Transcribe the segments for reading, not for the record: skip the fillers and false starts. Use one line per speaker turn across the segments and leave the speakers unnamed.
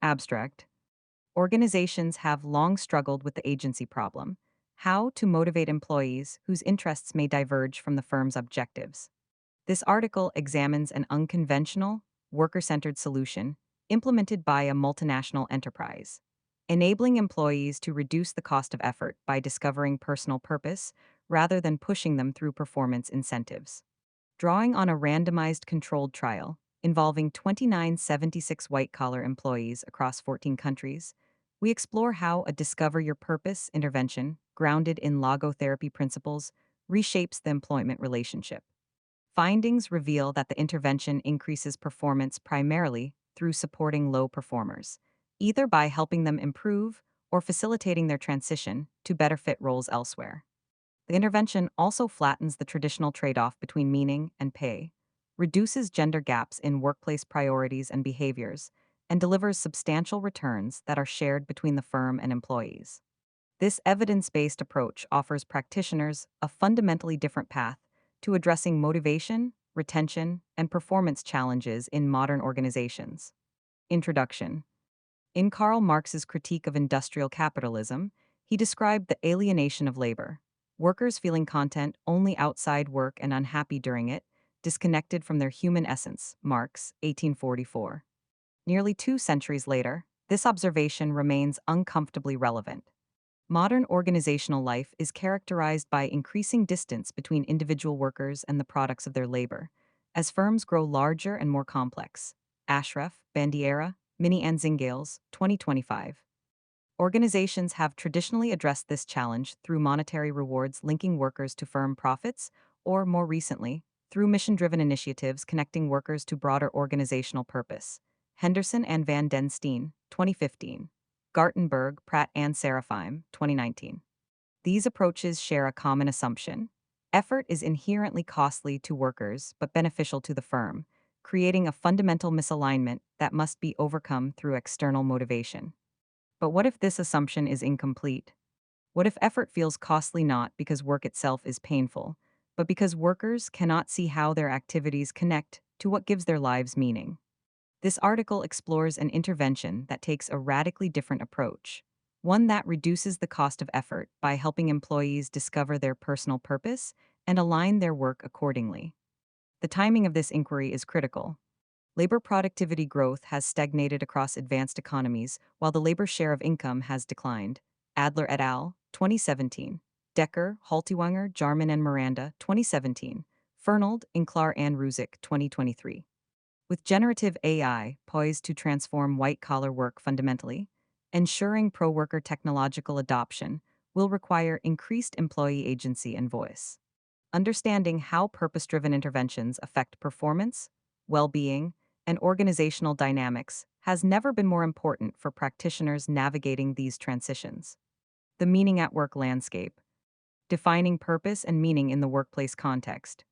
Abstract. Organizations have long struggled with the agency problem: how to motivate employees whose interests may diverge from the firm's objectives. This article examines an unconventional, worker centered solution implemented by a multinational enterprise, enabling employees to reduce the cost of effort by discovering personal purpose rather than pushing them through performance incentives. Drawing on a randomized controlled trial involving 2976 white collar employees across 14 countries, we explore how a Discover Your Purpose intervention, grounded in logotherapy principles, reshapes the employment relationship. Findings reveal that the intervention increases performance primarily through supporting low performers, either by helping them improve or facilitating their transition to better fit roles elsewhere. The intervention also flattens the traditional trade off between meaning and pay, reduces gender gaps in workplace priorities and behaviors, and delivers substantial returns that are shared between the firm and employees. This evidence based approach offers practitioners a fundamentally different path to addressing motivation, retention, and performance challenges in modern organizations. Introduction. In Karl Marx's critique of industrial capitalism, he described the alienation of labor: workers feeling content only outside work and unhappy during it, disconnected from their human essence. Marx, 1844. Nearly 2 centuries later, this observation remains uncomfortably relevant. Modern organizational life is characterized by increasing distance between individual workers and the products of their labor, as firms grow larger and more complex. Ashraf, Bandiera, Mini and Zingales, 2025. Organizations have traditionally addressed this challenge through monetary rewards linking workers to firm profits, or more recently, through mission driven initiatives connecting workers to broader organizational purpose. Henderson and Van Den Steen, 2015. Gartenberg, Pratt and Serafheim, 2019. These approaches share a common assumption: effort is inherently costly to workers but beneficial to the firm, creating a fundamental misalignment that must be overcome through external motivation. But what if this assumption is incomplete? What if effort feels costly not because work itself is painful, but because workers cannot see how their activities connect to what gives their lives meaning? This article explores an intervention that takes a radically different approach, one that reduces the cost of effort by helping employees discover their personal purpose and align their work accordingly. The timing of this inquiry is critical. Labor productivity growth has stagnated across advanced economies, while the labor share of income has declined. Adler et al., 2017. Decker, Haltiwanger, Jarman and Miranda, 2017. Fernald, Inklar and Ruzic, 2023. With generative AI poised to transform white-collar work fundamentally, ensuring pro-worker technological adoption will require increased employee agency and voice. Understanding how purpose-driven interventions affect performance, well-being, and organizational dynamics has never been more important for practitioners navigating these transitions. The meaning at work landscape. Defining purpose and meaning in the workplace context.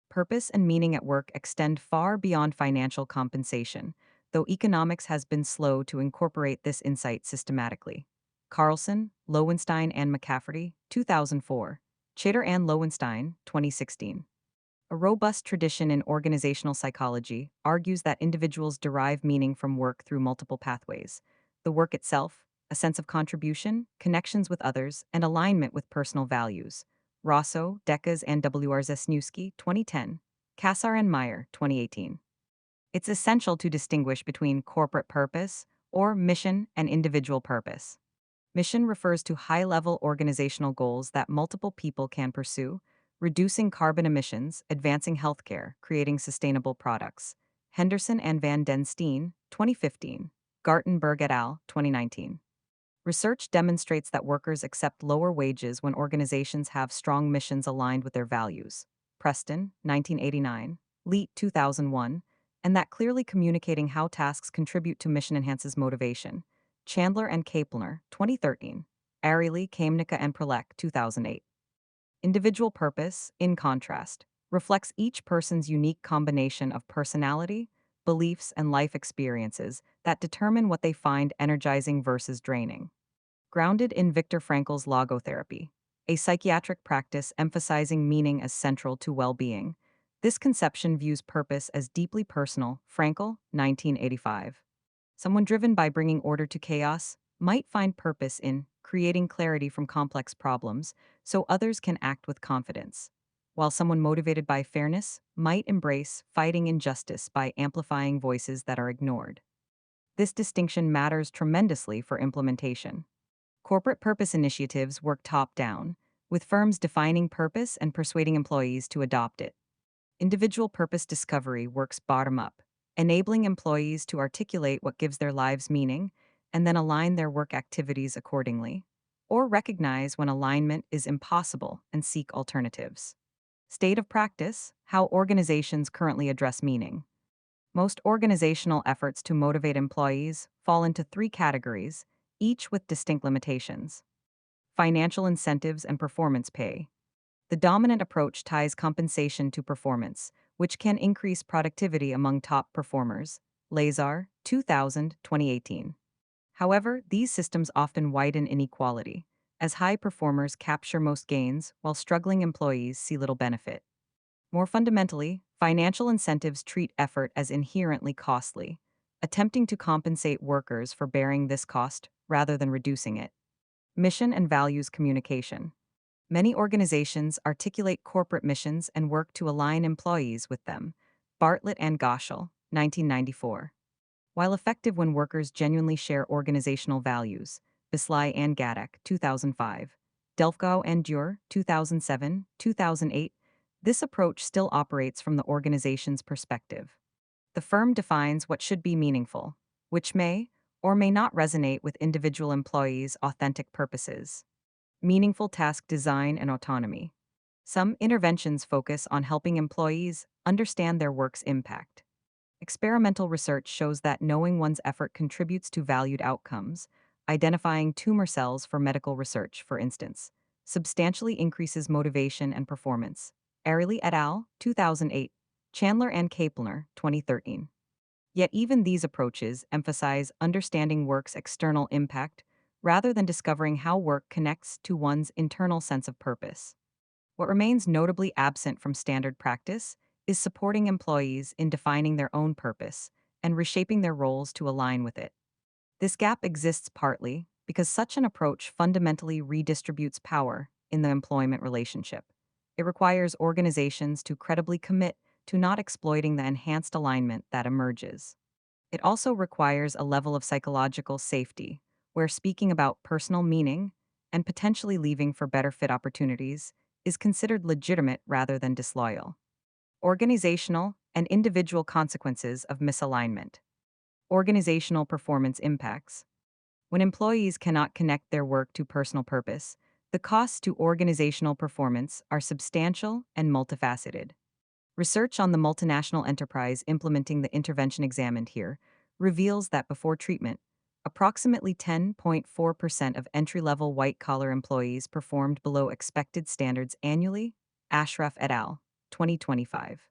Purpose and meaning at work extend far beyond financial compensation, though economics has been slow to incorporate this insight systematically. Carlson, Lowenstein and McCafferty, 2004. Chater and Lowenstein, 2016. A robust tradition in organizational psychology argues that individuals derive meaning from work through multiple pathways: the work itself, a sense of contribution, connections with others, and alignment with personal values. Rosso, Dekas and W.R. Zesniewski, 2010. Kassar and Meyer, 2018. It's essential to distinguish between corporate purpose, or mission, and individual purpose. Mission refers to high-level organizational goals that multiple people can pursue: reducing carbon emissions, advancing healthcare, creating sustainable products. Henderson and Van Den Steen, 2015. Gartenberg et al., 2019. Research demonstrates that workers accept lower wages when organizations have strong missions aligned with their values. Preston, 1989. Leet, 2001. And that clearly communicating how tasks contribute to mission enhances motivation. Chandler and Kapelner, 2013. Arely, Kamnica and Prelek, 2008. Individual purpose, in contrast, reflects each person's unique combination of personality, beliefs, and life experiences that determine what they find energizing versus draining. Grounded in Viktor Frankl's logotherapy, a psychiatric practice emphasizing meaning as central to well-being, this conception views purpose as deeply personal. Frankl, 1985. Someone driven by bringing order to chaos might find purpose in creating clarity from complex problems so others can act with confidence, while someone motivated by fairness might embrace fighting injustice by amplifying voices that are ignored. This distinction matters tremendously for implementation. Corporate purpose initiatives work top down, with firms defining purpose and persuading employees to adopt it. Individual purpose discovery works bottom up, enabling employees to articulate what gives their lives meaning and then align their work activities accordingly, or recognize when alignment is impossible and seek alternatives. State of practice: how organizations currently address meaning. Most organizational efforts to motivate employees fall into three categories, each with distinct limitations: financial incentives and performance pay. The dominant approach ties compensation to performance, which can increase productivity among top performers. Lazar, 2018. However, these systems often widen inequality, as high performers capture most gains while struggling employees see little benefit. More fundamentally, financial incentives treat effort as inherently costly, attempting to compensate workers for bearing this cost rather than reducing it. Mission and values communication. Many organizations articulate corporate missions and work to align employees with them. Bartlett and Goschel, 1994. While effective when workers genuinely share organizational values. Bisley and Gadak, 2005. Delfgau and Dürr, 2007, 2008. This approach still operates from the organization's perspective. The firm defines what should be meaningful, which may or may not resonate with individual employees' authentic purposes. Meaningful task design and autonomy. Some interventions focus on helping employees understand their work's impact. Experimental research shows that knowing one's effort contributes to valued outcomes, identifying tumor cells for medical research, for instance, substantially increases motivation and performance. Arely et al., 2008, Chandler and Kapelner, 2013. Yet even these approaches emphasize understanding work's external impact rather than discovering how work connects to one's internal sense of purpose. What remains notably absent from standard practice is supporting employees in defining their own purpose and reshaping their roles to align with it. This gap exists partly because such an approach fundamentally redistributes power in the employment relationship. It requires organizations to credibly commit to not exploiting the enhanced alignment that emerges. It also requires a level of psychological safety, where speaking about personal meaning and potentially leaving for better fit opportunities is considered legitimate rather than disloyal. Organizational and individual consequences of misalignment. Organizational performance impacts. When employees cannot connect their work to personal purpose, the costs to organizational performance are substantial and multifaceted. Research on the multinational enterprise implementing the intervention examined here reveals that before treatment, approximately 10.4% of entry-level white-collar employees performed below expected standards annually. Ashraf et al., 2025.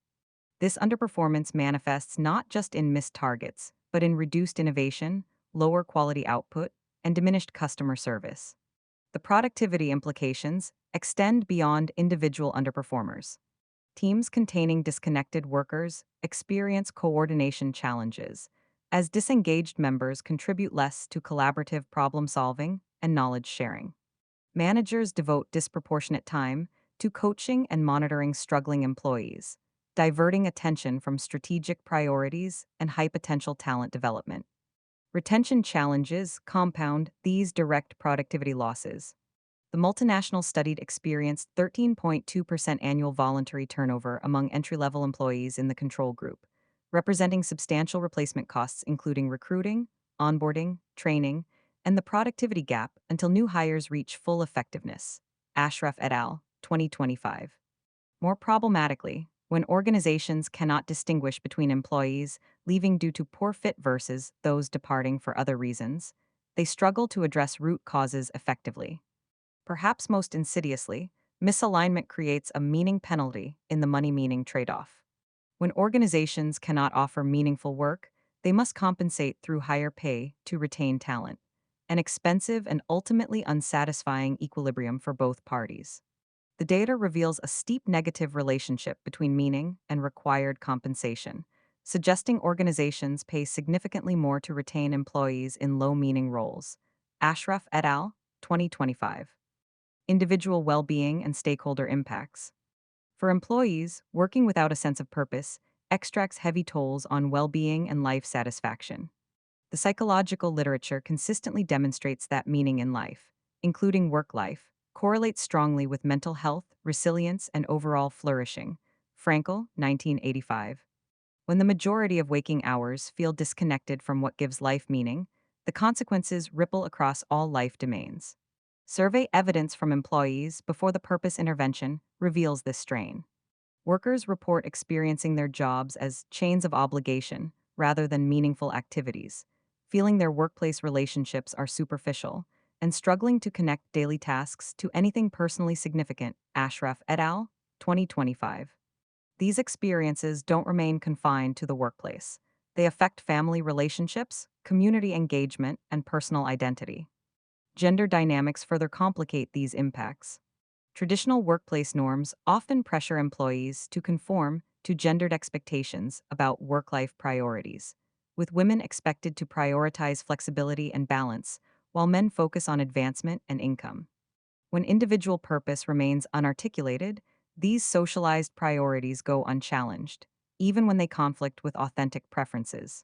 This underperformance manifests not just in missed targets, but in reduced innovation, lower quality output, and diminished customer service. The productivity implications extend beyond individual underperformers. Teams containing disconnected workers experience coordination challenges, as disengaged members contribute less to collaborative problem solving and knowledge sharing. Managers devote disproportionate time to coaching and monitoring struggling employees, diverting attention from strategic priorities and high potential talent development. Retention challenges compound these direct productivity losses. The multinational studied experienced 13.2% annual voluntary turnover among entry-level employees in the control group, representing substantial replacement costs including recruiting, onboarding, training, and the productivity gap until new hires reach full effectiveness. Ashraf et al., 2025. More problematically, when organizations cannot distinguish between employees leaving due to poor fit versus those departing for other reasons, they struggle to address root causes effectively. Perhaps most insidiously, misalignment creates a meaning penalty in the money-meaning trade-off. When organizations cannot offer meaningful work, they must compensate through higher pay to retain talent, an expensive and ultimately unsatisfying equilibrium for both parties. The data reveals a steep negative relationship between meaning and required compensation, suggesting organizations pay significantly more to retain employees in low-meaning roles. Ashraf et al., 2025. Individual well-being and stakeholder impacts. For employees, working without a sense of purpose extracts heavy tolls on well-being and life satisfaction. The psychological literature consistently demonstrates that meaning in life, including work life, correlates strongly with mental health, resilience, and overall flourishing. Frankel, 1985. When the majority of waking hours feel disconnected from what gives life meaning, the consequences ripple across all life domains. Survey evidence from employees before the purpose intervention reveals this strain. Workers report experiencing their jobs as chains of obligation rather than meaningful activities, feeling their workplace relationships are superficial, and struggling to connect daily tasks to anything personally significant. Ashraf et al., 2025. These experiences don't remain confined to the workplace. They affect family relationships, community engagement, and personal identity. Gender dynamics further complicate these impacts. Traditional workplace norms often pressure employees to conform to gendered expectations about work life priorities, with women expected to prioritize flexibility and balance, while men focus on advancement and income. When individual purpose remains unarticulated, these socialized priorities go unchallenged, even when they conflict with authentic preferences.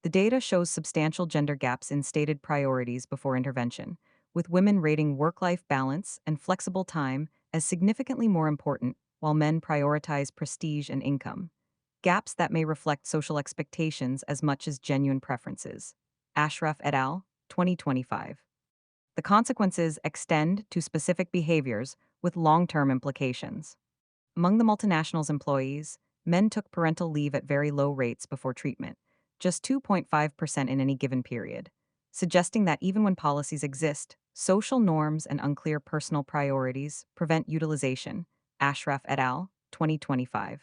The data shows substantial gender gaps in stated priorities before intervention, with women rating work life balance and flexible time as significantly more important, while men prioritize prestige and income. Gaps that may reflect social expectations as much as genuine preferences. Ashraf et al., 2025. The consequences extend to specific behaviors with long term implications. Among the multinational's employees, men took parental leave at very low rates before treatment, just 2.5% in any given period, suggesting that even when policies exist, social norms and unclear personal priorities prevent utilization. Ashraf et al., 2025.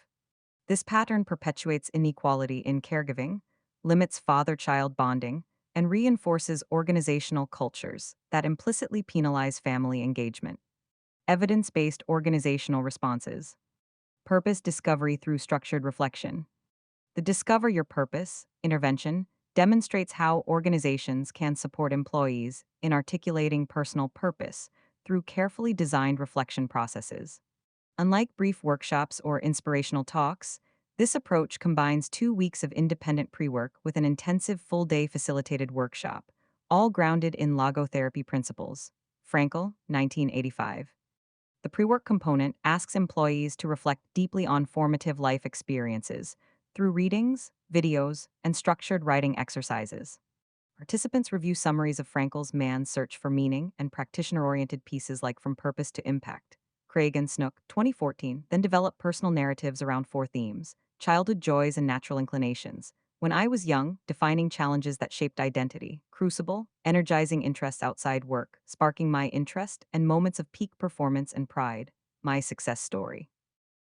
This pattern perpetuates inequality in caregiving, limits father child bonding, and reinforces organizational cultures that implicitly penalize family engagement. Evidence based organizational responses. Purpose discovery through structured reflection. The Discover Your Purpose intervention demonstrates how organizations can support employees in articulating personal purpose through carefully designed reflection processes. Unlike brief workshops or inspirational talks, this approach combines 2 weeks of independent pre-work with an intensive full-day facilitated workshop, all grounded in logotherapy principles. Frankel, 1985. The pre-work component asks employees to reflect deeply on formative life experiences through readings, videos, and structured writing exercises. Participants review summaries of Frankel's Man's Search for Meaning and practitioner-oriented pieces like From Purpose to Impact. Craig and Snook, 2014, then develop personal narratives around 4 themes: childhood joys and natural inclinations, When I Was Young, defining challenges that shaped identity, Crucible, energizing interests outside work, sparking my interest, and moments of peak performance and pride, my success story.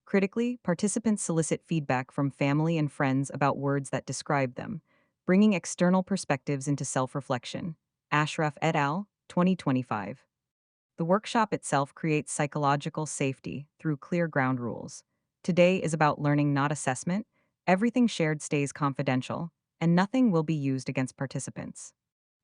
Critically, participants solicit feedback from family and friends about words that describe them, bringing external perspectives into self-reflection. Ashraf et al., 2025. The workshop itself creates psychological safety through clear ground rules. Today is about learning, not assessment. Everything shared stays confidential, and nothing will be used against participants.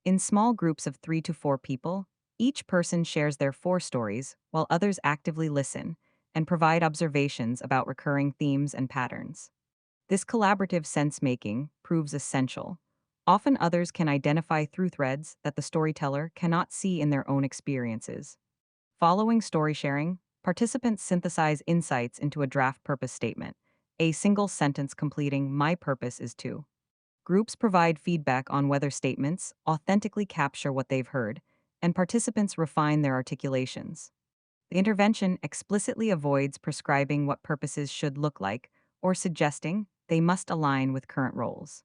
In small groups of 3 to 4 people, each person shares their 4 stories, while others actively listen and provide observations about recurring themes and patterns. This collaborative sense making proves essential. Often others can identify through threads that the storyteller cannot see in their own experiences. Following story sharing, participants synthesize insights into a draft purpose statement, a single sentence completing "My purpose is to." Groups provide feedback on whether statements authentically capture what they've heard, and participants refine their articulations. The intervention explicitly avoids prescribing what purposes should look like or suggesting they must align with current roles.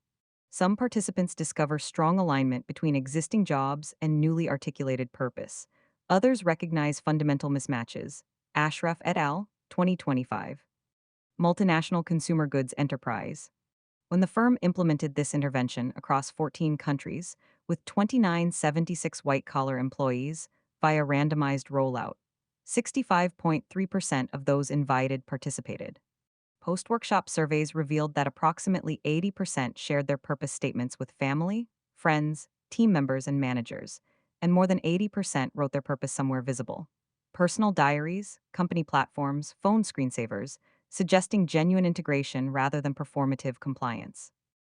Some participants discover strong alignment between existing jobs and newly articulated purpose. Others recognize fundamental mismatches. Ashraf et al., 2025. Multinational consumer goods enterprise. When the firm implemented this intervention across 14 countries, with 2976 white-collar employees via randomized rollout, 65.3% of those invited participated. Post workshop surveys revealed that approximately 80% shared their purpose statements with family, friends, team members, and managers, and more than 80% wrote their purpose somewhere visible. Personal diaries, company platforms, phone screensavers, suggesting genuine integration rather than performative compliance.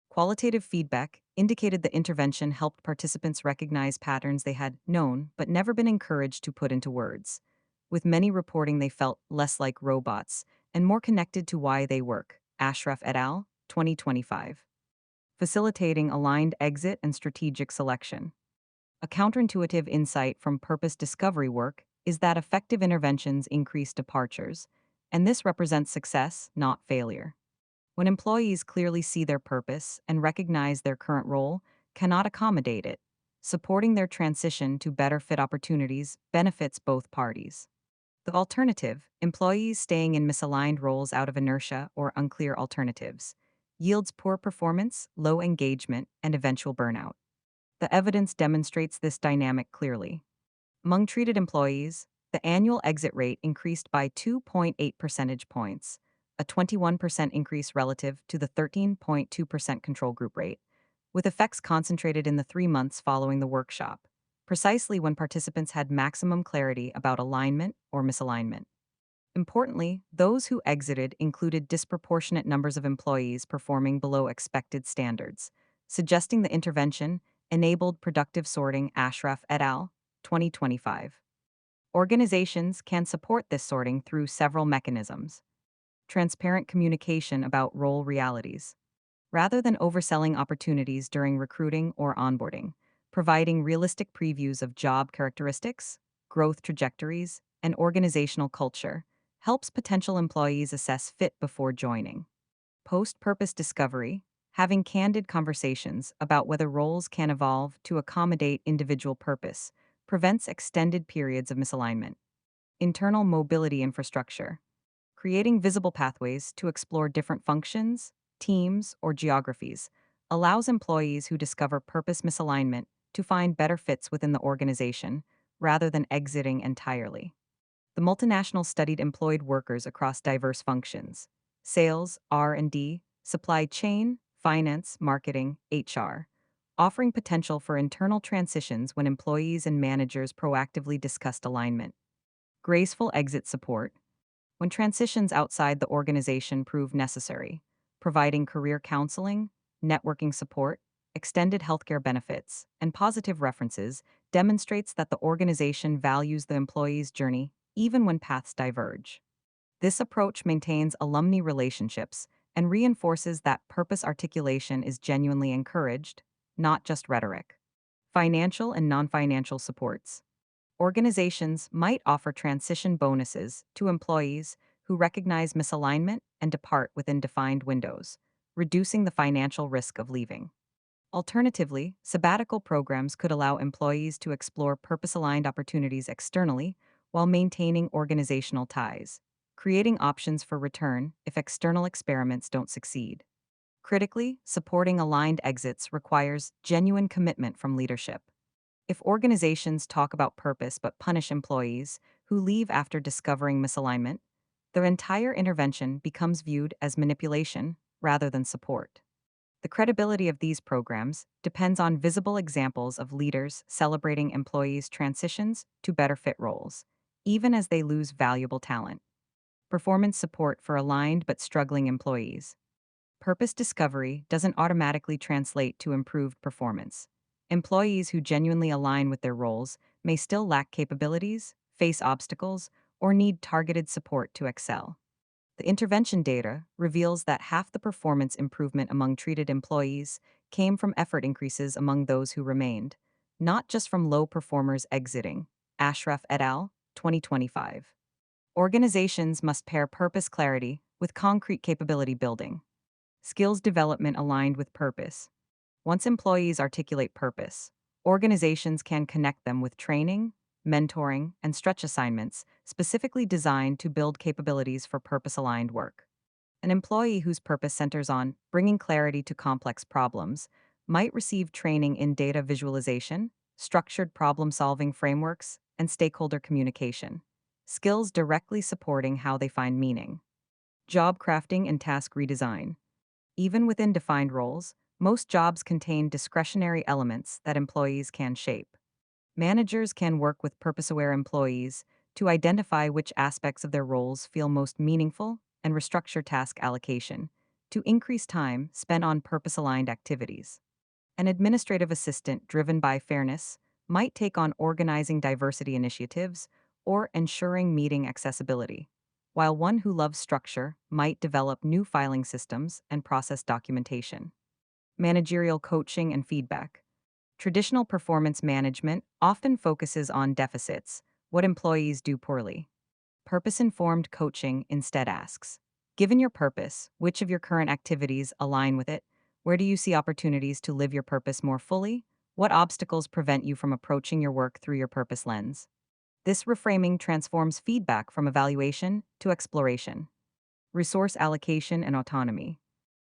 Qualitative feedback indicated the intervention helped participants recognize patterns they had known but never been encouraged to put into words, with many reporting they felt less like robots and more connected to why they work. Ashraf et al., 2025. Facilitating aligned exit and strategic selection. A counterintuitive insight from purpose discovery work is that effective interventions increase departures, and this represents success, not failure. When employees clearly see their purpose and recognize their current role cannot accommodate it, supporting their transition to better fit opportunities benefits both parties. The alternative, employees staying in misaligned roles out of inertia or unclear alternatives, yields poor performance, low engagement, and eventual burnout. The evidence demonstrates this dynamic clearly. Among treated employees, the annual exit rate increased by 2.8 percentage points, a 21% increase relative to the 13.2% control group rate, with effects concentrated in the 3 months following the workshop, precisely when participants had maximum clarity about alignment or misalignment. Importantly, those who exited included disproportionate numbers of employees performing below expected standards, suggesting the intervention enabled productive sorting. Ashraf et al., 2025. Organizations can support this sorting through several mechanisms. Transparent communication about role realities. Rather than overselling opportunities during recruiting or onboarding, providing realistic previews of job characteristics, growth trajectories, and organizational culture helps potential employees assess fit before joining. Post purpose discovery, having candid conversations about whether roles can evolve to accommodate individual purpose, prevents extended periods of misalignment. Internal mobility infrastructure, creating visible pathways to explore different functions, teams, or geographies, allows employees who discover purpose misalignment to find better fits within the organization rather than exiting entirely. The multinational studied employed workers across diverse functions: sales, R&D, supply chain, finance, marketing, HR, offering potential for internal transitions when employees and managers proactively discussed alignment. Graceful exit support, when transitions outside the organization prove necessary, providing career counseling, networking support, extended healthcare benefits, and positive references demonstrates that the organization values the employee's journey even when paths diverge. This approach maintains alumni relationships and reinforces that purpose articulation is genuinely encouraged, not just rhetoric. Financial and non financial supports. Organizations might offer transition bonuses to employees who recognize misalignment and depart within defined windows, reducing the financial risk of leaving. Alternatively, sabbatical programs could allow employees to explore purpose aligned opportunities externally while maintaining organizational ties, creating options for return if external experiments don't succeed. Critically, supporting aligned exits requires genuine commitment from leadership. If organizations talk about purpose but punish employees who leave after discovering misalignment, their entire intervention becomes viewed as manipulation rather than support. The credibility of these programs depends on visible examples of leaders celebrating employees' transitions to better fit roles, even as they lose valuable talent. Performance support for aligned but struggling employees. Purpose discovery doesn't automatically translate to improved performance. Employees who genuinely align with their roles may still lack capabilities, face obstacles, or need targeted support to excel. The intervention data reveals that half the performance improvement among treated employees came from effort increases among those who remained, not just from low performers exiting. Ashraf et al., 2025. Organizations must pair purpose clarity with concrete capability building. Skills development aligned with purpose. Once employees articulate purpose, organizations can connect them with training, mentoring, and stretch assignments specifically designed to build capabilities for purpose aligned work. An employee whose purpose centers on bringing clarity to complex problems might receive training in data visualization, structured problem solving frameworks, and stakeholder communication, skills directly supporting how they find meaning. Job crafting and task redesign. Even within defined roles, most jobs contain discretionary elements that employees can shape. Managers can work with purpose aware employees to identify which aspects of their roles feel most meaningful and restructure task allocation to increase time spent on purpose aligned activities. An administrative assistant driven by fairness might take on organizing diversity initiatives or ensuring meeting accessibility, while one who loves structure might develop new filing systems and process documentation. Managerial coaching and feedback. Traditional performance management often focuses on deficits, what employees do poorly. Purpose informed coaching instead asks, given your purpose, which of your current activities align with it? Where do you see opportunities to live your purpose more fully? What obstacles prevent you from approaching your work through your purpose lens? This reframing transforms feedback from evaluation to exploration. Resource allocation and autonomy.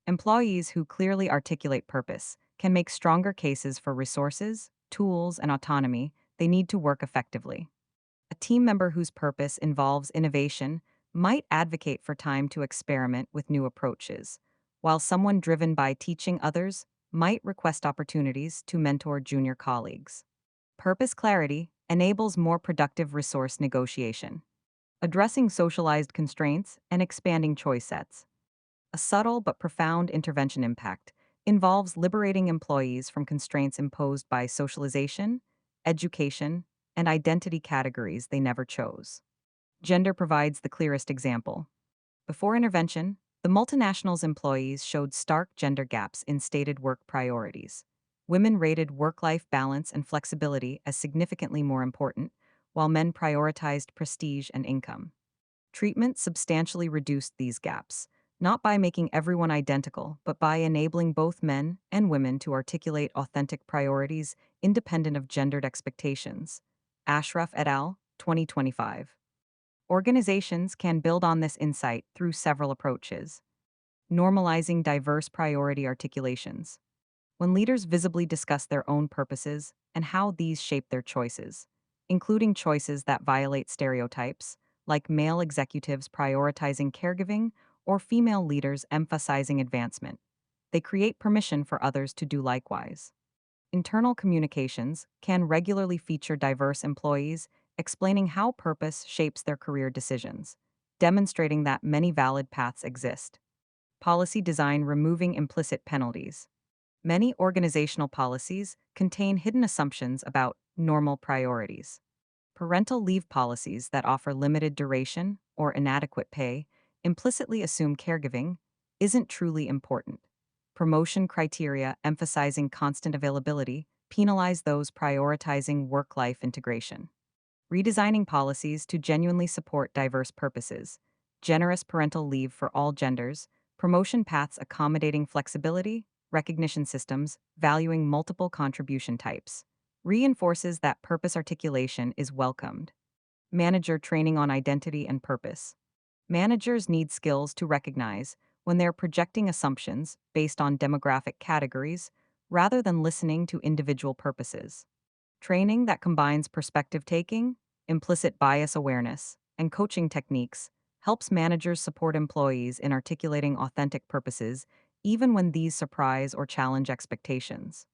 Employees who clearly articulate purpose can make stronger cases for resources, tools, and autonomy they need to work effectively. A team member whose purpose involves innovation might advocate for time to experiment with new approaches, while someone driven by teaching others might request opportunities to mentor junior colleagues. Purpose clarity enables more productive resource negotiation, addressing socialized constraints and expanding choice sets. A subtle but profound intervention impact involves liberating employees from constraints imposed by socialization, education, and identity categories they never chose. Gender provides the clearest example. Before intervention, the multinational's employees showed stark gender gaps in stated work priorities. Women rated work life balance and flexibility as significantly more important, while men prioritized prestige and income. Treatment substantially reduced these gaps, not by making everyone identical, but by enabling both men and women to articulate authentic priorities independent of gendered expectations. Ashraf et al., 2025. Organizations can build on this insight through several approaches. Normalizing diverse priority articulations. When leaders visibly discuss their own purposes and how these shape their choices, including choices that violate stereotypes, like male executives prioritizing caregiving or female leaders emphasizing advancement, they create permission for others to do likewise. Internal communications can regularly feature diverse employees explaining how purpose shapes their career decisions, demonstrating that many valid paths exist. Policy design removing implicit penalties. Many organizational policies contain hidden assumptions about normal priorities. Parental leave policies that offer limited duration or inadequate pay implicitly assume caregiving isn't truly important. Promotion criteria emphasizing constant availability penalize those prioritizing work life integration. Redesigning policies to genuinely support diverse purposes, generous parental leave for all genders, promotion paths accommodating flexibility, recognition systems valuing multiple contribution types, reinforces that purpose articulation is welcomed. Manager training on identity and purpose. Managers need skills to recognize when they're projecting assumptions based on demographic categories rather than listening to individual purposes. Training that combines perspective taking, implicit bias awareness, and coaching techniques helps managers support employees in articulating authentic purposes even when these surprise or challenge expectations.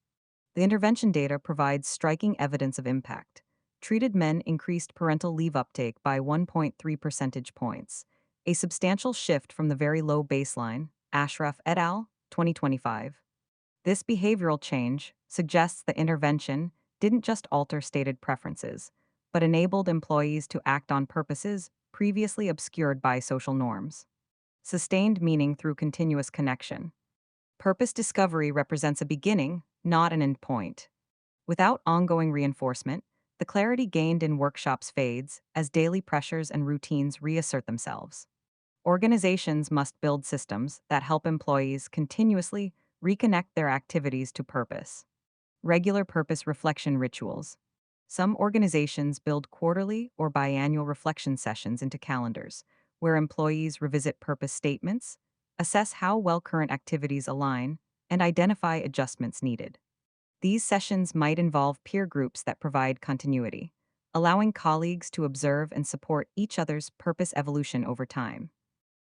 The intervention data provides striking evidence of impact. Treated men increased parental leave uptake by 1.3 percentage points, a substantial shift from the very low baseline, Ashraf et al., 2025. This behavioral change suggests the intervention didn't just alter stated preferences, but enabled employees to act on purposes previously obscured by social norms. Sustained meaning through continuous connection. Purpose discovery represents a beginning, not an end point. Without ongoing reinforcement, the clarity gained in workshops fades as daily pressures and routines reassert themselves. Organizations must build systems that help employees continuously reconnect their activities to purpose. Regular purpose reflection rituals. Some organizations build quarterly or biannual reflection sessions into calendars, where employees revisit purpose statements, assess how well current activities align, and identify adjustments needed. These sessions might involve peer groups that provide continuity, allowing colleagues to observe and support each other's purpose evolution over time.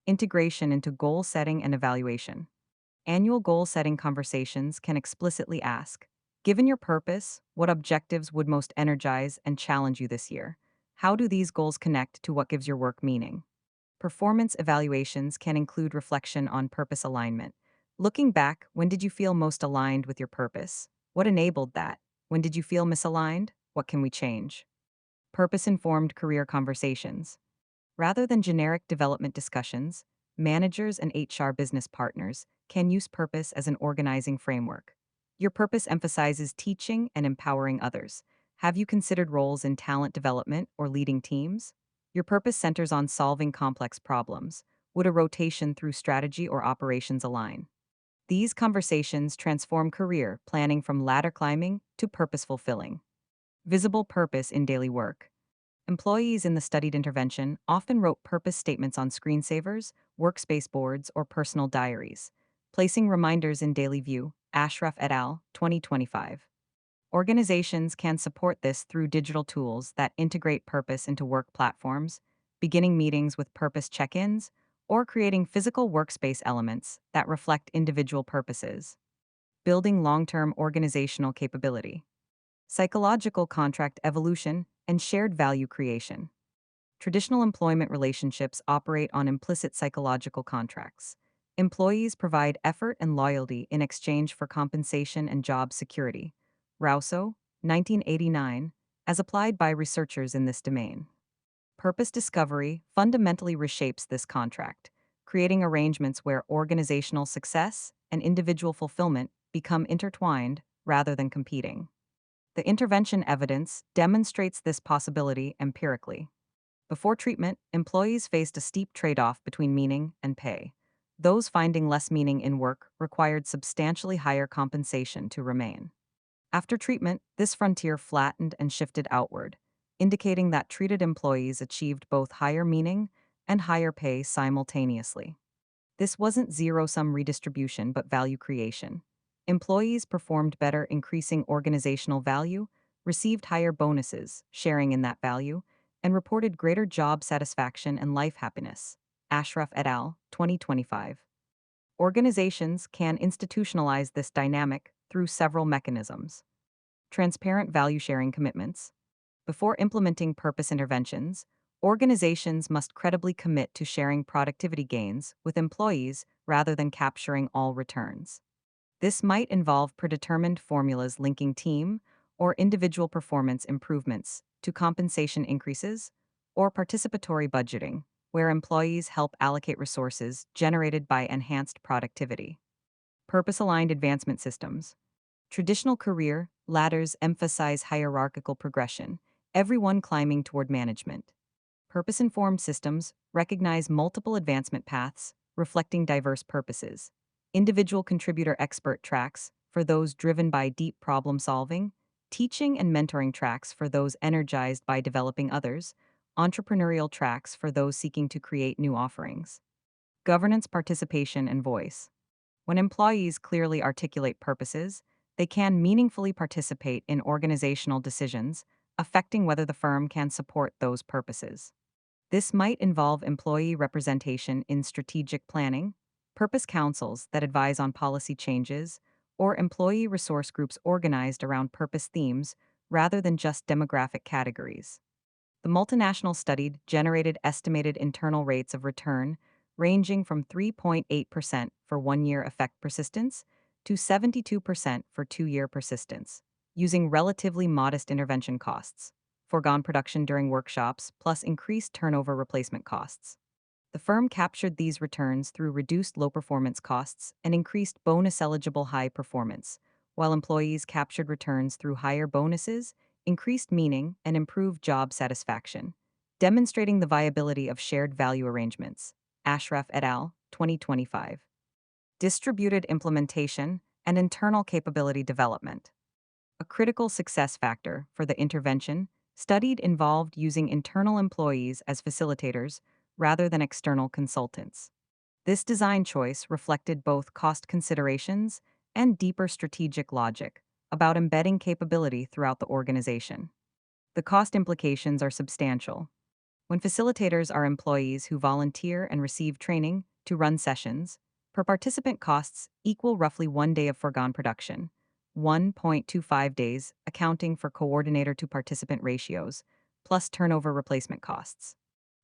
Integration into goal setting and evaluation. Annual goal setting conversations can explicitly ask, given your purpose, what objectives would most energize and challenge you this year? How do these goals connect to what gives your work meaning? Performance evaluations can include reflection on purpose alignment. Looking back, when did you feel most aligned with your purpose? What enabled that? When did you feel misaligned? What can we change? Purpose informed career conversations. Rather than generic development discussions, managers and HR business partners can use purpose as an organizing framework. Your purpose emphasizes teaching and empowering others. Have you considered roles in talent development or leading teams? Your purpose centers on solving complex problems. Would a rotation through strategy or operations align? These conversations transform career planning from ladder climbing to purpose fulfilling. Visible purpose in daily work. Employees in the studied intervention often wrote purpose statements on screensavers, workspace boards, or personal diaries, placing reminders in daily view. Ashraf et al., 2025. Organizations can support this through digital tools that integrate purpose into work platforms, beginning meetings with purpose check ins, or creating physical workspace elements that reflect individual purposes. Building long term organizational capability. Psychological contract evolution and shared value creation. Traditional employment relationships operate on implicit psychological contracts. Employees provide effort and loyalty in exchange for compensation and job security. Rousseau, 1989, as applied by researchers in this domain. Purpose discovery fundamentally reshapes this contract, creating arrangements where organizational success and individual fulfillment become intertwined rather than competing. The intervention evidence demonstrates this possibility empirically. Before treatment, employees faced a steep trade off between meaning and pay. Those finding less meaning in work required substantially higher compensation to remain. After treatment, this frontier flattened and shifted outward, indicating that treated employees achieved both higher meaning and higher pay simultaneously. This wasn't zero sum redistribution but value creation. Employees performed better, increasing organizational value, received higher bonuses, sharing in that value, and reported greater job satisfaction and life happiness. Ashraf et al., 2025. Organizations can institutionalize this dynamic through several mechanisms. Transparent value sharing commitments. Before implementing purpose interventions, organizations must credibly commit to sharing productivity gains with employees rather than capturing all returns. This might involve predetermined formulas linking team or individual performance improvements to compensation increases, or participatory budgeting, where employees help allocate resources generated by enhanced productivity. Purpose aligned advancement systems. Traditional career ladders emphasize hierarchical progression, everyone climbing toward management. Purpose informed systems recognize multiple advancement paths, reflecting diverse purposes. Individual contributor expert tracks for those driven by deep problem solving, teaching and mentoring tracks for those energized by developing others, entrepreneurial tracks for those seeking to create new offerings. Governance, participation, and voice. When employees clearly articulate purposes, they can meaningfully participate in organizational decisions, affecting whether the firm can support those purposes. This might involve employee representation in strategic planning, purpose councils that advise on policy changes, or employee resource groups organized around purpose themes rather than just demographic categories. The multinational study generated estimated internal rates of return ranging from 3.8% for 1 year effect persistence to 72% for 2 year persistence, using relatively modest intervention costs, foregone production during workshops, plus increased turnover replacement costs. The firm captured these returns through reduced low performance costs and increased bonus eligible high performance, while employees captured returns through higher bonuses, increased meaning, and improved job satisfaction, demonstrating the viability of shared value arrangements. Ashraf et al., 2025. Distributed implementation and internal capability development. A critical success factor for the intervention studied involved using internal employees as facilitators rather than external consultants. This design choice reflected both cost considerations and deeper strategic logic about embedding capability throughout the organization. The cost implications are substantial. When facilitators are employees who volunteer and receive training to run sessions, per participant costs equal roughly 1 day of foregone production, 1.25 days accounting for coordinator to participant ratios, plus turnover replacement costs.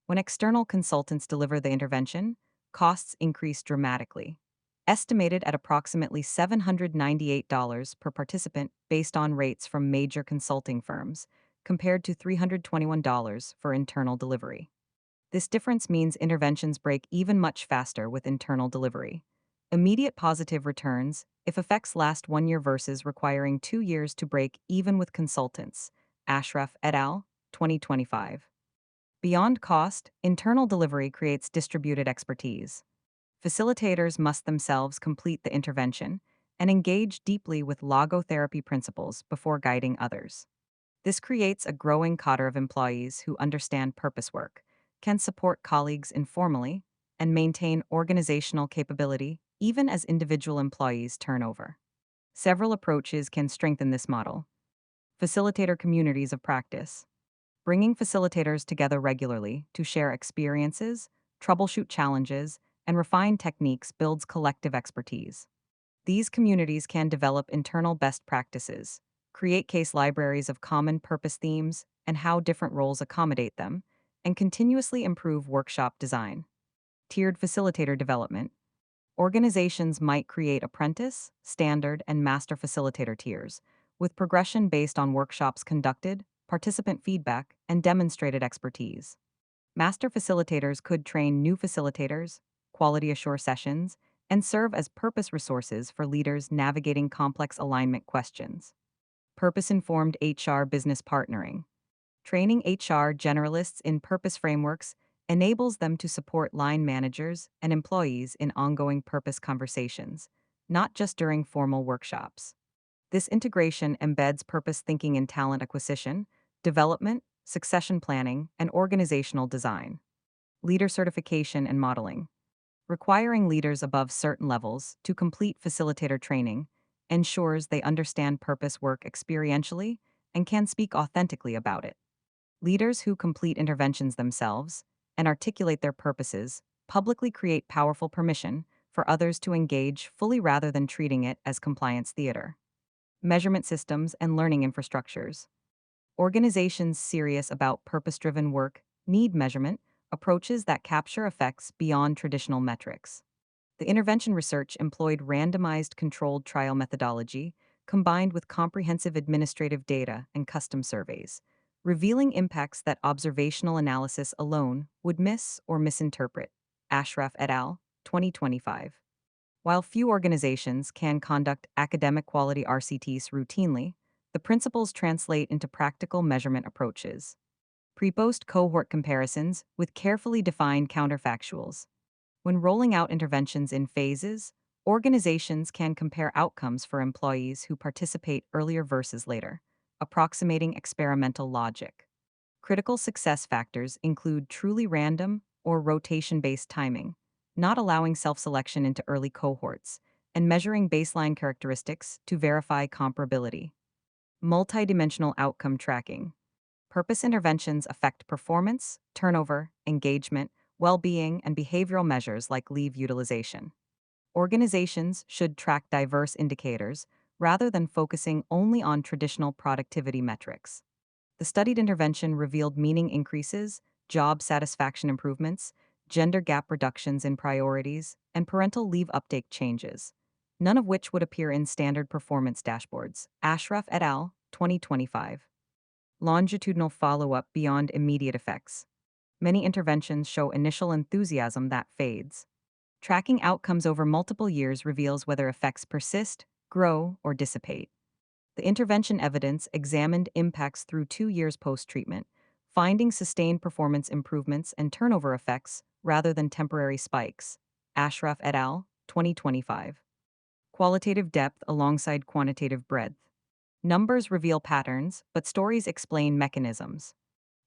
When external consultants deliver the intervention, costs increase dramatically. Estimated at approximately $798 per participant based on rates from major consulting firms, compared to $321 for internal delivery. This difference means interventions break even much faster with internal delivery. Immediate positive returns if effects last 1 year versus requiring 2 years to break even with consultants. Ashraf et al., 2025. Beyond cost, internal delivery creates distributed expertise. Facilitators must themselves complete the intervention and engage deeply with logotherapy principles before guiding others. This creates a growing cadre of employees who understand purpose work, can support colleagues informally, and maintain organizational capability even as individual employees turn over. Several approaches can strengthen this model. Facilitator communities of practice. Bringing facilitators together regularly to share experiences, troubleshoot challenges, and refine techniques builds collective expertise. These communities can develop internal best practices, create case libraries of common purpose themes and how different roles accommodate them, and continuously improve workshop design. Tiered facilitator development. Organizations might create apprentice, standard, and master facilitator tiers, with progression based on workshops conducted, participant feedback, and demonstrated expertise. Master facilitators could train new facilitators, quality assure sessions, and serve as purpose resources for leaders navigating complex alignment questions. Purpose informed HR business partnering. Training HR generalists in purpose frameworks enables them to support line managers and employees in ongoing purpose conversations, not just during formal workshops. This integration embeds purpose thinking in talent acquisition, development, succession planning, and organizational design. Leader certification and modeling. Requiring leaders above certain levels to complete facilitator training ensures they understand purpose work experientially and can speak authentically about it. Leaders who complete interventions themselves and articulate their purposes publicly create powerful permission for others to engage fully rather than treating it as compliance theater. Measurement systems and learning infrastructures. Organizations serious about purpose driven work need measurement approaches that capture effects beyond traditional metrics. The intervention research employed randomized controlled trial methodology combined with comprehensive administrative data and custom surveys, revealing impacts that observational analysis alone would miss or misinterpret. Ashraf et al., 2025. While few organizations can conduct academic quality RCTs routinely, the principles translate into practical measurement approaches. Pre-post cohort comparisons with carefully defined counterfactuals. When rolling out interventions in phases, organizations can compare outcomes for employees who participate earlier versus later, approximating experimental logic. Critical success factors include truly random or rotation based timing, not allowing self selection into early cohorts, and measuring baseline characteristics to verify comparability. Multidimensional outcome tracking. Purpose interventions affect performance, turnover, engagement, well being, and behavioral measures like leave utilization. Organizations should track diverse indicators rather than focusing only on traditional productivity metrics. The studied intervention revealed meaning increases, job satisfaction improvements, gender gap reductions in priorities, and parental leave uptake changes, none of which would appear in standard performance dashboards. Ashraf et al., 2025. Longitudinal follow up beyond immediate effects. Many interventions show initial enthusiasm that fades. Tracking outcomes over multiple years reveals whether effects persist, grow, or dissipate. The intervention evidence examined impacts through 2 years post treatment, finding sustained performance improvements and turnover effects rather than temporary spikes. Ashraf et al., 2025. Qualitative depth alongside quantitative breadth. Numbers reveal patterns, but stories explain mechanisms.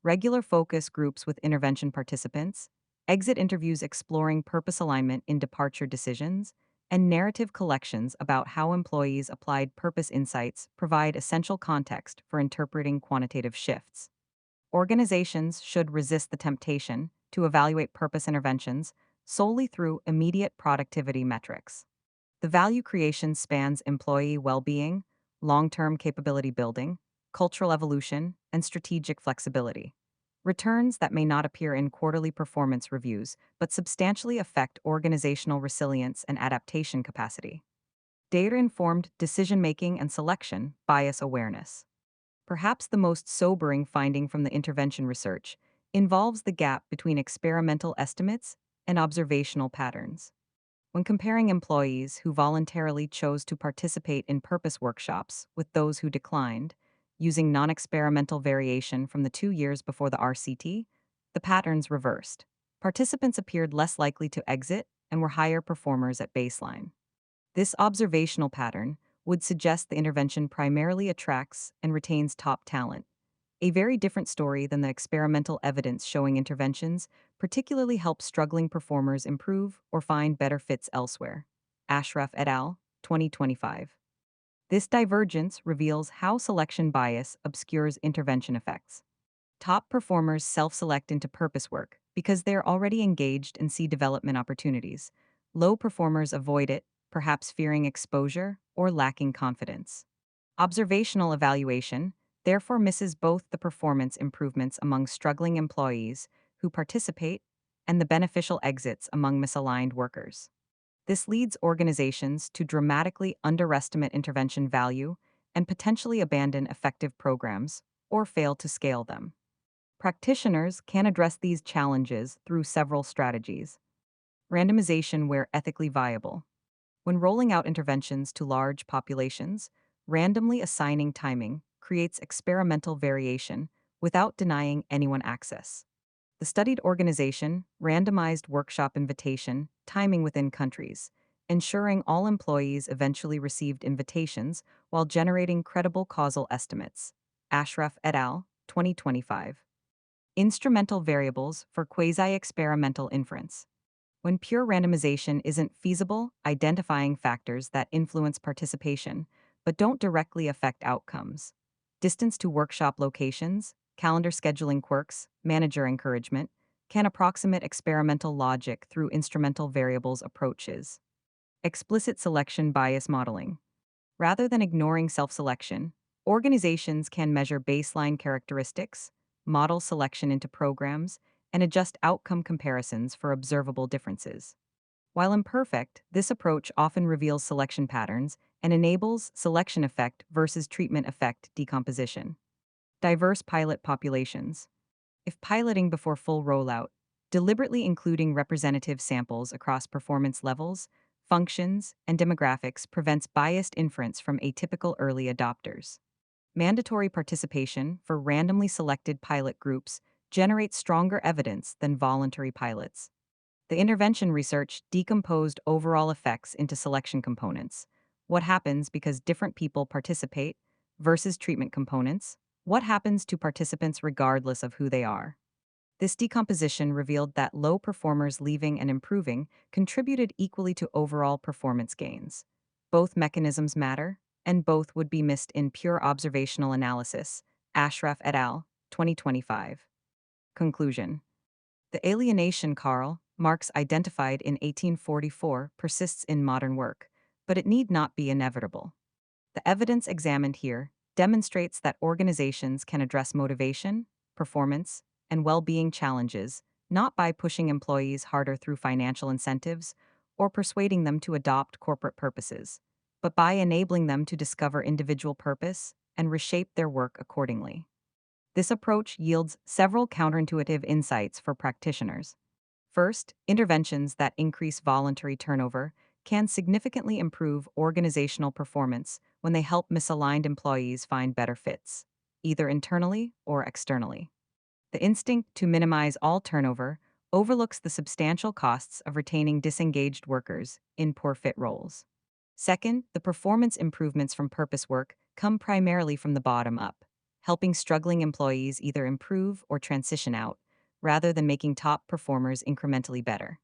Regular focus groups with intervention participants, exit interviews exploring purpose alignment in departure decisions, and narrative collections about how employees applied purpose insights provide essential context for interpreting quantitative shifts. Organizations should resist the temptation to evaluate purpose interventions solely through immediate productivity metrics. The value creation spans employee well being, long term capability building, cultural evolution, and strategic flexibility. Returns that may not appear in quarterly performance reviews but substantially affect organizational resilience and adaptation capacity. Data informed decision making and selection bias awareness. Perhaps the most sobering finding from the intervention research involves the gap between experimental estimates and observational patterns. When comparing employees who voluntarily chose to participate in purpose workshops with those who declined, using non experimental variation from the 2 years before the RCT, the patterns reversed. Participants appeared less likely to exit and were higher performers at baseline. This observational pattern would suggest the intervention primarily attracts and retains top talent, a very different story than the experimental evidence showing interventions particularly help struggling performers improve or find better fits elsewhere. Ashraf et al., 2025. This divergence reveals how selection bias obscures intervention effects. Top performers self select into purpose work because they're already engaged and see development opportunities. Low performers avoid it, perhaps fearing exposure or lacking confidence. Observational evaluation, therefore, misses both the performance improvements among struggling employees who participate and the beneficial exits among misaligned workers. This leads organizations to dramatically underestimate intervention value and potentially abandon effective programs or fail to scale them. Practitioners can address these challenges through several strategies. Randomization where ethically viable. When rolling out interventions to large populations, randomly assigning timing creates experimental variation without denying anyone access. The studied organization randomized workshop invitation timing within countries, ensuring all employees eventually received invitations while generating credible causal estimates. Ashraf et al., 2025. Instrumental variables for quasi experimental inference. When pure randomization isn't feasible, identifying factors that influence participation but don't directly affect outcomes. Distance to workshop locations, calendar scheduling quirks, manager encouragement, can approximate experimental logic through instrumental variables approaches. Explicit selection bias modeling. Rather than ignoring self selection, organizations can measure baseline characteristics, model selection into programs, and adjust outcome comparisons for observable differences. While imperfect, this approach often reveals selection patterns and enables selection effect versus treatment effect decomposition. Diverse pilot populations. If piloting before full rollout, deliberately including representative samples across performance levels, functions, and demographics prevents biased inference from atypical early adopters. Mandatory participation for randomly selected pilot groups generates stronger evidence than voluntary pilots. The intervention research decomposed overall effects into selection components. What happens because different people participate versus treatment components? What happens to participants regardless of who they are? This decomposition revealed that low performers leaving and improving contributed equally to overall performance gains. Both mechanisms matter, and both would be missed in pure observational analysis. Ashraf et al., 2025. Conclusion. The alienation Karl Marx identified in 1844 persists in modern work, but it need not be inevitable. The evidence examined here demonstrates that organizations can address motivation, performance, and well being challenges not by pushing employees harder through financial incentives or persuading them to adopt corporate purposes, but by enabling them to discover individual purpose and reshape their work accordingly. This approach yields several counterintuitive insights for practitioners. First, interventions that increase voluntary turnover can significantly improve organizational performance when they help misaligned employees find better fits, either internally or externally. The instinct to minimize all turnover overlooks the substantial costs of retaining disengaged workers in poor fit roles. Second, the performance improvements from purpose work come primarily from the bottom up, helping struggling employees either improve or transition out, rather than making top performers incrementally better.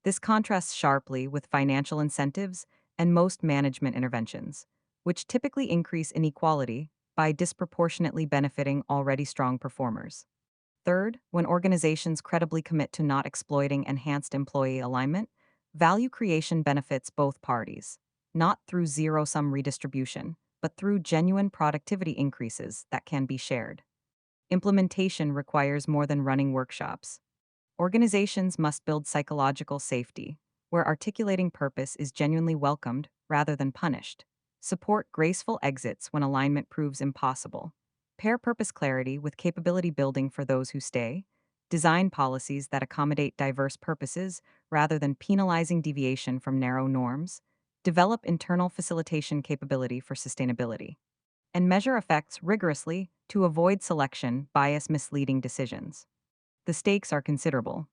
This contrasts sharply with financial incentives and most management interventions, which typically increase inequality by disproportionately benefiting already strong performers. Third, when organizations credibly commit to not exploiting enhanced employee alignment, value creation benefits both parties, not through zero sum redistribution, but through genuine productivity increases that can be shared. Implementation requires more than running workshops. Organizations must build psychological safety, where articulating purpose is genuinely welcomed rather than punished. Support graceful exits when alignment proves impossible. Pair purpose clarity with capability building for those who stay. Design policies that accommodate diverse purposes rather than penalizing deviation from narrow norms. Develop internal facilitation capability for sustainability. And measure effects rigorously to avoid selection bias misleading decisions. The stakes are considerable.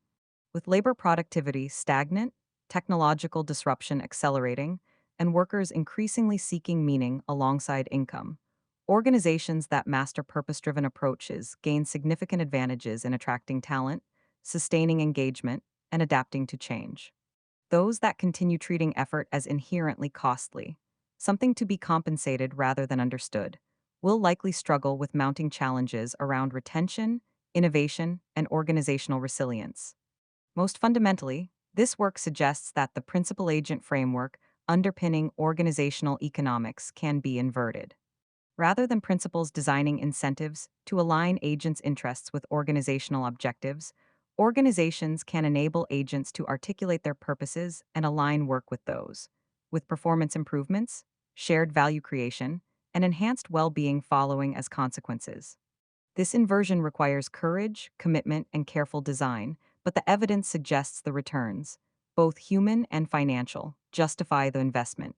With labor productivity stagnant, technological disruption accelerating, and workers increasingly seeking meaning alongside income, organizations that master purpose driven approaches gain significant advantages in attracting talent, sustaining engagement, and adapting to change. Those that continue treating effort as inherently costly, something to be compensated rather than understood, will likely struggle with mounting challenges around retention, innovation, and organizational resilience. Most fundamentally, this work suggests that the principal agent framework underpinning organizational economics can be inverted. Rather than principles designing incentives to align agents' interests with organizational objectives, organizations can enable agents to articulate their purposes and align work with those, with performance improvements, shared value creation, and enhanced well being following as consequences. This inversion requires courage, commitment, and careful design, but the evidence suggests the returns, both human and financial, justify the investment.